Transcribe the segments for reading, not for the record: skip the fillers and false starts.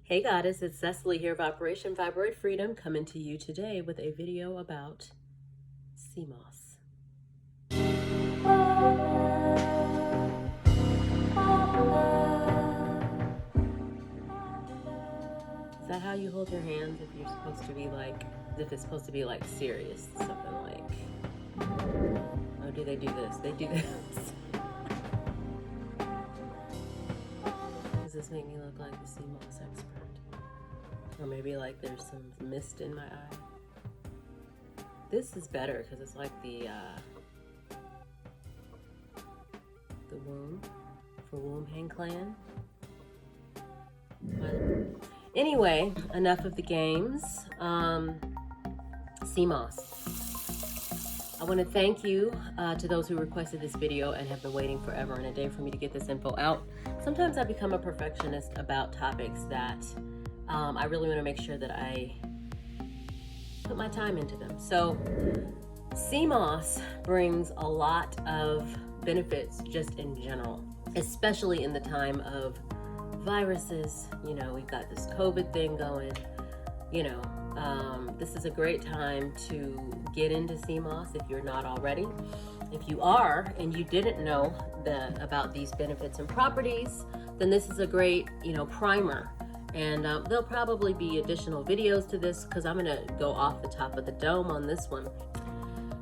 Hey Goddess, it's Cecily here of Operation Fibroid Freedom, coming to you today with a video about sea moss. Is that how you hold your hands if you're supposed to be like, if it's supposed to be like serious, something like, oh, do they do this? They do this. Does this make me look like the sea moss expert? Or maybe like there's some mist in my eye. This is better because it's like the womb for womb hang clan. But anyway, enough of the games. Sea moss. I want to thank you to those who requested this video and have been waiting forever and a day for me to get this info out. Sometimes I become a perfectionist about topics that I really want to make sure that I put my time into them. So sea moss brings a lot of benefits just in general, especially in the time of viruses. You know, we've got this COVID thing going, you know. This is a great time to get into sea moss if you're not already. If you are and you didn't know about these benefits and properties, then this is a great, primer. And there'll probably be additional videos to this because I'm gonna go off the top of the dome on this one.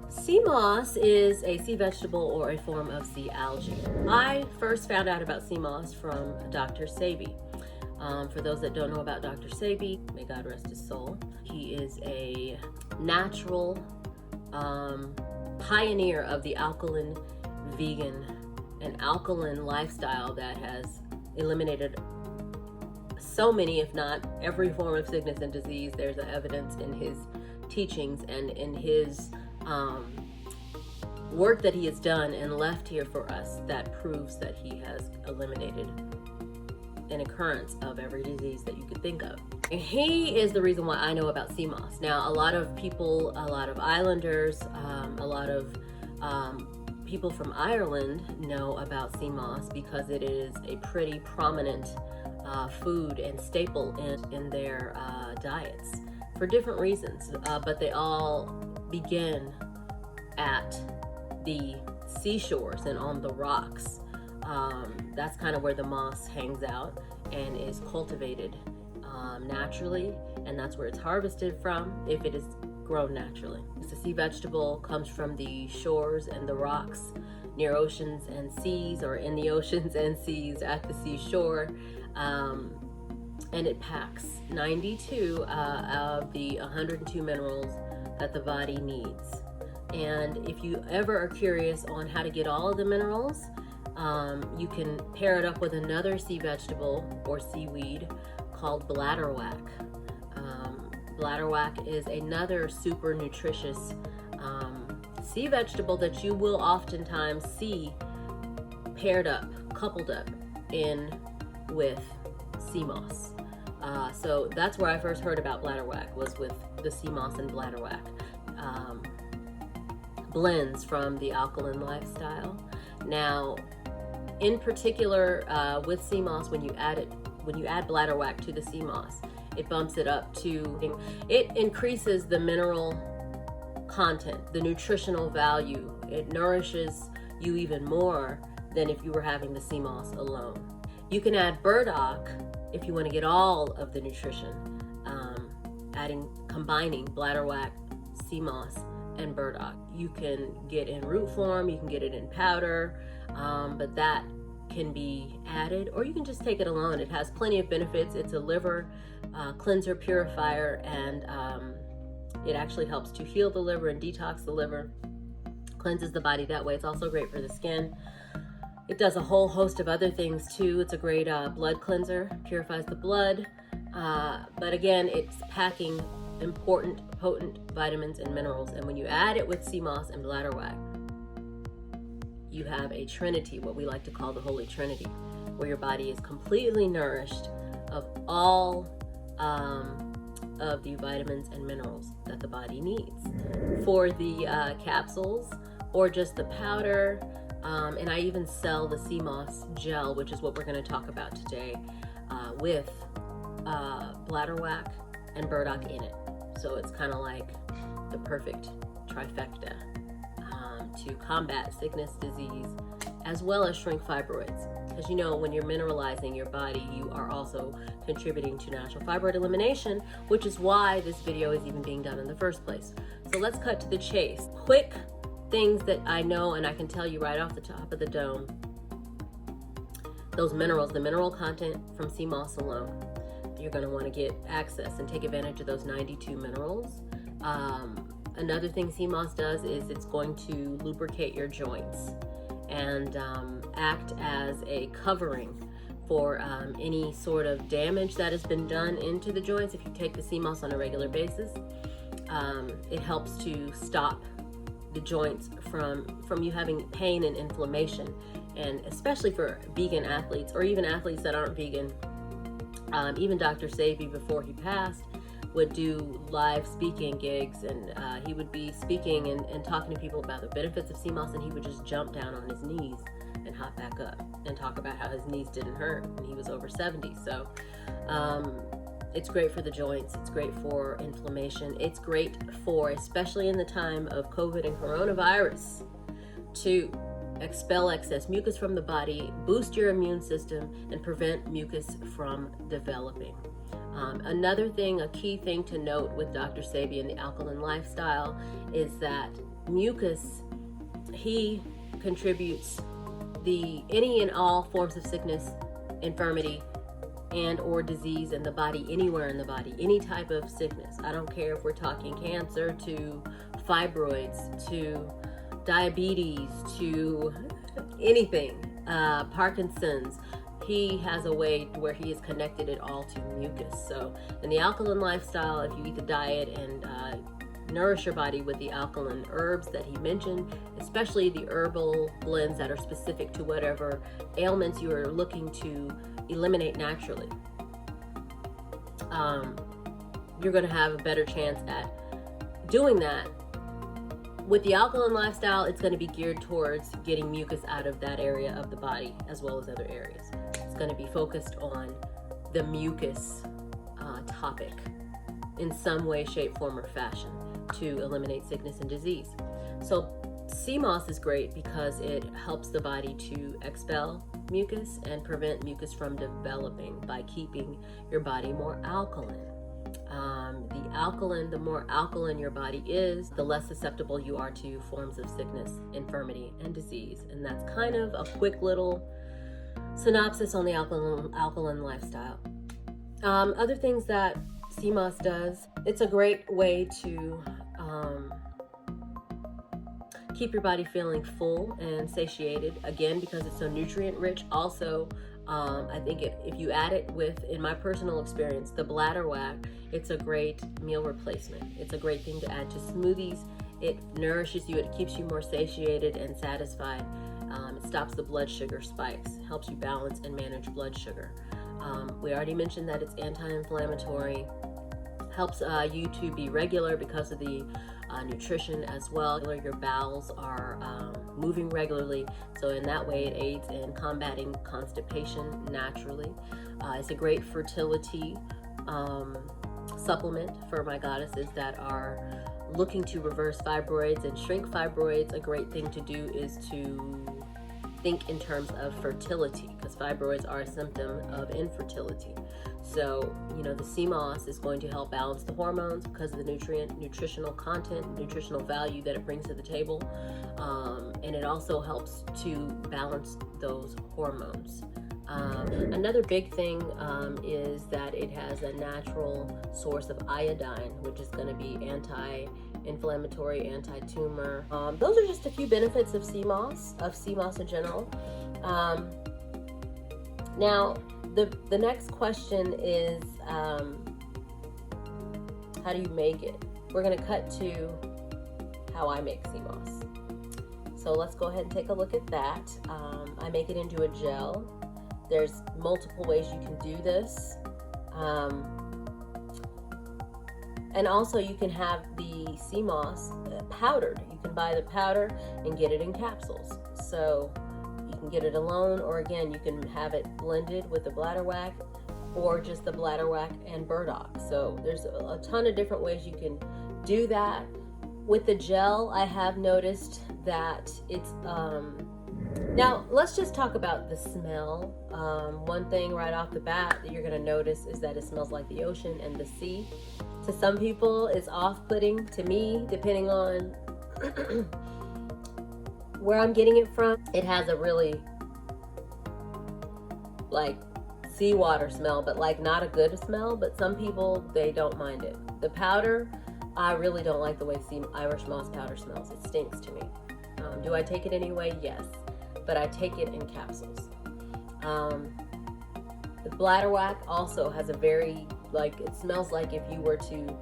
Sea moss is a sea vegetable or a form of sea algae. I first found out about sea moss from Dr. Sebi. For those that don't know about Dr. Sebi, may God rest his soul, he is a natural pioneer of the alkaline vegan and alkaline lifestyle that has eliminated so many, if not every form of sickness and disease. There's evidence in his teachings and in his work that he has done and left here for us that proves that he has eliminated an occurrence of every disease that you could think of. And he is the reason why I know about sea moss. Now, a lot of people, a lot of islanders, a lot of people from Ireland know about sea moss because it is a pretty prominent food and staple in their diets for different reasons, but they all begin at the seashores and on the rocks. That's kind of where the moss hangs out and is cultivated naturally, and that's where it's harvested from if it is grown naturally. It's a sea vegetable, comes from the shores and the rocks near oceans and seas, or in the oceans and seas at the seashore, and it packs 92 of the 102 minerals that the body needs. And if you ever are curious on how to get all of the minerals, you can pair it up with another sea vegetable or seaweed called bladderwrack. Bladderwrack is another super nutritious sea vegetable that you will oftentimes see paired up, coupled up in with sea moss. So that's where I first heard about bladderwrack, was with the sea moss and bladderwrack blends from the alkaline lifestyle. Now, in particular, with sea moss, when you add bladderwrack to the sea moss, it bumps it up to, it increases the mineral content, the nutritional value. It nourishes you even more than if you were having the sea moss alone. You can add burdock if you want to get all of the nutrition, combining bladderwrack, sea moss, and burdock. You can get in root form, you can get it in powder, but that can be added, or you can just take it alone. It has plenty of benefits. It's a liver cleanser, purifier, and it actually helps to heal the liver and detox the liver, cleanses the body that way. It's also great for the skin. It does a whole host of other things too. It's a great blood cleanser, purifies the blood, but again, it's packing important, potent vitamins and minerals. And when you add it with sea moss and bladderwrack, you have a trinity, what we like to call the Holy Trinity, where your body is completely nourished of all of the vitamins and minerals that the body needs. For the capsules or just the powder, and I even sell the sea moss gel, which is what we're going to talk about today, with bladderwrack, and burdock in it. So it's kind of like the perfect trifecta to combat sickness, disease, as well as shrink fibroids. Because you know, when you're mineralizing your body, you are also contributing to natural fibroid elimination, which is why this video is even being done in the first place. So let's cut to the chase. Quick things that I know and I can tell you right off the top of the dome. Those minerals, the mineral content from sea moss alone, you're going to want to get access and take advantage of those 92 minerals. Another thing sea moss does is it's going to lubricate your joints and act as a covering for any sort of damage that has been done into the joints. If you take the sea moss on a regular basis, it helps to stop the joints from you having pain and inflammation. And especially for vegan athletes, or even athletes that aren't vegan, even Dr. Sebi, before he passed, would do live speaking gigs, and he would be speaking and talking to people about the benefits of sea moss, and he would just jump down on his knees and hop back up and talk about how his knees didn't hurt when he was over 70. So it's great for the joints, it's great for inflammation, it's great for, especially in the time of COVID and coronavirus, to expel excess mucus from the body, boost your immune system, and prevent mucus from developing. Another thing, a key thing to note with Dr. Sebi and the alkaline lifestyle is that mucus, he contributes any and all forms of sickness, infirmity, and or disease in the body, anywhere in the body, any type of sickness. I don't care if we're talking cancer to fibroids to diabetes to anything, Parkinson's. He has a way where he has connected it all to mucus. So in the alkaline lifestyle, if you eat the diet and nourish your body with the alkaline herbs that he mentioned, especially the herbal blends that are specific to whatever ailments you are looking to eliminate naturally, you're going to have a better chance at doing that. With the alkaline lifestyle, it's going to be geared towards getting mucus out of that area of the body as well as other areas. It's going to be focused on the mucus topic in some way, shape, form, or fashion to eliminate sickness and disease. So sea moss is great because it helps the body to expel mucus and prevent mucus from developing by keeping your body more alkaline. The more alkaline your body is, the less susceptible you are to forms of sickness, infirmity, and disease. And that's kind of a quick little synopsis on the alkaline lifestyle. Other things that sea moss does, it's a great way to keep your body feeling full and satiated, again, because it's so nutrient rich. Also, I think if you add it with, in my personal experience, the bladderwrack, it's a great meal replacement. It's a great thing to add to smoothies. It nourishes you, it keeps you more satiated and satisfied. It stops the blood sugar spikes, helps you balance and manage blood sugar. We already mentioned that it's anti-inflammatory, helps you to be regular because of the nutrition as well. Your bowels are moving regularly, so in that way it aids in combating constipation naturally. It's a great fertility supplement for my goddesses that are looking to reverse fibroids and shrink fibroids. A great thing to do is to think in terms of fertility, because fibroids are a symptom of infertility. So, the sea moss is going to help balance the hormones because of the nutritional content, nutritional value that it brings to the table. And it also helps to balance those hormones. Another big thing is that it has a natural source of iodine, which is going to be anti-inflammatory, anti-tumor. Those are just a few benefits of sea moss in general. Now, the next question is, how do you make it? We're going to cut to how I make sea moss. So let's go ahead and take a look at that. I make it into a gel. There's multiple ways you can do this. And also you can have the sea moss powdered. You can buy the powder and get it in capsules. So you can get it alone, or again, you can have it blended with the bladderwrack or just the bladderwrack and burdock. So there's a ton of different ways you can do that. With the gel, I have noticed that it's now let's just talk about the smell. One thing right off the bat that you're going to notice is that it smells like the ocean and the sea. To some people it's off-putting. To me, depending on where I'm getting it from, it has a really like seawater smell, but like not a good smell. But some people, they don't mind it. The powder, I really don't like the way Irish moss powder smells. It stinks to me. Do I take it anyway? Yes, but I take it in capsules. The bladderwrack also has a very, like, it smells like if you were to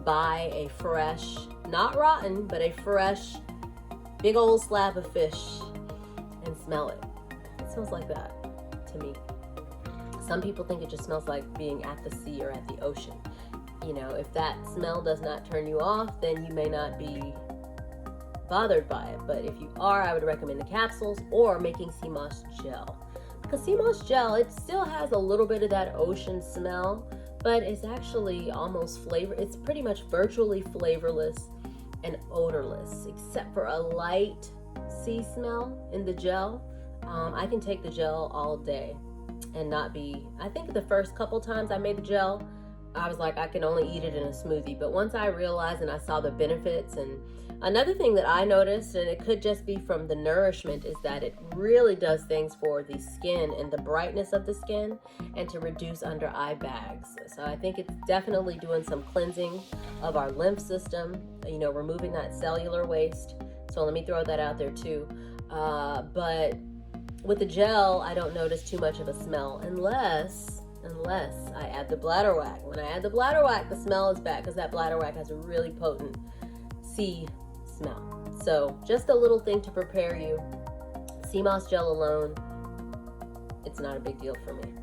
buy a fresh, not rotten, but a fresh big old slab of fish and smell it. It smells like that to me. Some people think it just smells like being at the sea or at the ocean. You know, if that smell does not turn you off, then you may not be bothered by it. But if you are, I would recommend the capsules or making sea moss gel. Because sea moss gel, it still has a little bit of that ocean smell, but it's actually almost it's pretty much virtually flavorless and odorless, except for a light sea smell in the gel. I can take the gel all day and not be, I think the first couple times I made the gel, I was like, I can only eat it in a smoothie. But once I realized and I saw the benefits, and another thing that I noticed, and it could just be from the nourishment, is that it really does things for the skin and the brightness of the skin and to reduce under eye bags. So I think it's definitely doing some cleansing of our lymph system, you know, removing that cellular waste. So let me throw that out there too. But with the gel, I don't notice too much of a smell unless I add the bladderwrack. When I add the bladderwrack, the smell is bad because that bladderwrack has a really potent sea smell. So just a little thing to prepare you. Sea moss gel alone, it's not a big deal for me.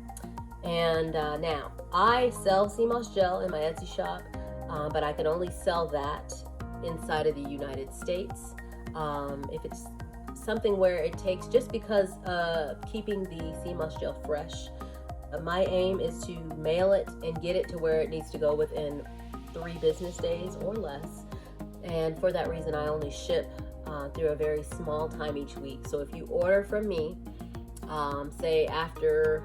And now, I sell sea moss gel in my Etsy shop, but I can only sell that inside of the United States. If it's something where it takes, just because keeping the sea moss gel fresh, my aim is to mail it and get it to where it needs to go within 3 business days or less. And for that reason, I only ship through a very small time each week. So if you order from me, say after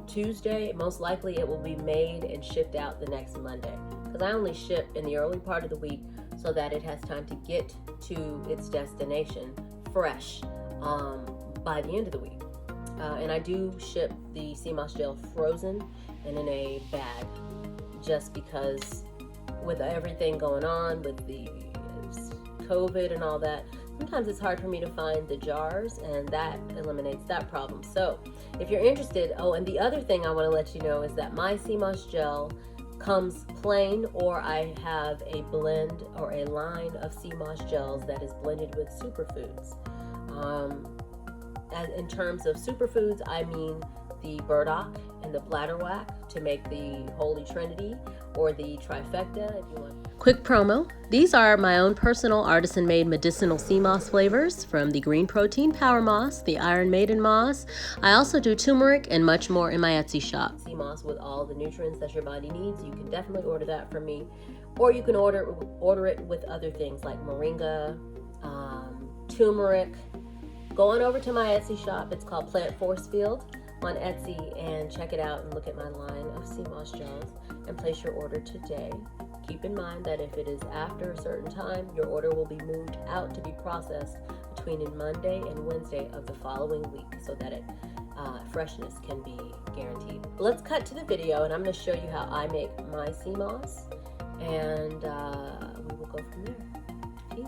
Tuesday, most likely it will be made and shipped out the next Monday. Because I only ship in the early part of the week so that it has time to get to its destination fresh by the end of the week. And I do ship the sea moss gel frozen and in a bag, just because with everything going on with the COVID and all that, sometimes it's hard for me to find the jars, and that eliminates that problem. So if you're interested, oh, and the other thing I want to let you know is that my sea moss gel comes plain, or I have a blend or a line of sea moss gels that is blended with superfoods. And in terms of superfoods, I mean the burdock and the bladderwrack to make the Holy Trinity, or the trifecta if you want. Quick promo. These are my own personal artisan-made medicinal sea moss flavors from the Green Protein Power Moss, the Iron Maiden Moss. I also do turmeric and much more in my Etsy shop. Sea moss with all the nutrients that your body needs. You can definitely order that from me. Or you can order it with other things like moringa, turmeric. Go on over to my Etsy shop. It's called Plant Force Field on Etsy, and check it out and look at my line of sea moss gels and place your order today. Keep in mind that if it is after a certain time, your order will be moved out to be processed between Monday and Wednesday of the following week, so that freshness can be guaranteed. Let's cut to the video, and I'm going to show you how I make my sea moss, and we will go from there. Peace.